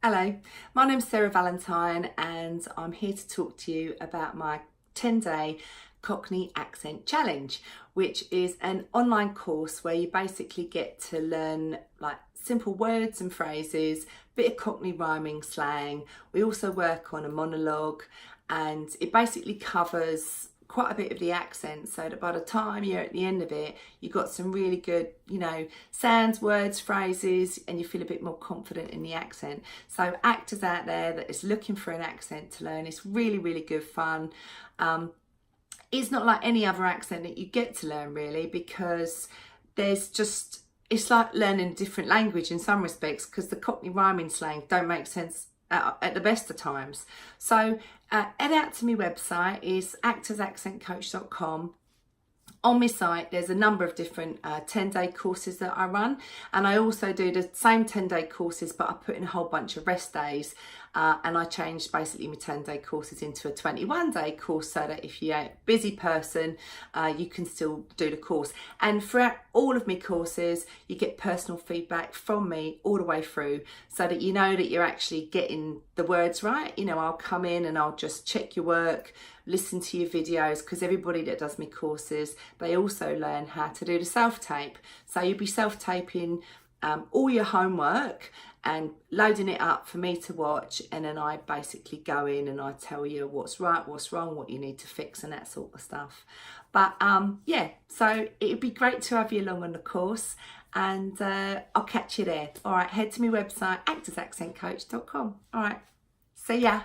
Hello, my name's Valentine and I'm here to talk to you about my 10-day Cockney accent challenge, which is an online course where you basically get to learn like simple words and phrases, bit of Cockney rhyming slang. We also work on a monologue and it basically covers quite a bit of the accent, so that by the time you're at the end of it, you've got some really good, sounds, words, phrases, and you feel a bit more confident in the accent. So actors out there that is looking for an accent to learn, it's really, really good fun. It's not like any other accent that you get to learn really, because it's like learning a different language in some respects, because the Cockney rhyming slang don't make sense at the best of times. So head out to my website, is actorsaccentcoach.com. On my site there's a number of different 10-day courses that I run, and I also do the same 10-day courses, but I put in a whole bunch of rest days, and I changed basically my 10-day courses into a 21-day course, so that if you're a busy person you can still do the course. And throughout all of my courses you get personal feedback from me all the way through, so that you know that you're actually getting the words right. I'll come in and I'll just check your work, listen to your videos, because everybody that does my courses, they also learn how to do the self-tape. So you'll be self-taping all your homework and loading it up for me to watch, and then I basically go in and I tell you what's right, what's wrong, what you need to fix, and that sort of stuff. But yeah, so it'd be great to have you along on the course, and I'll catch you there. All right, head to my website, actorsaccentcoach.com. All right, see ya.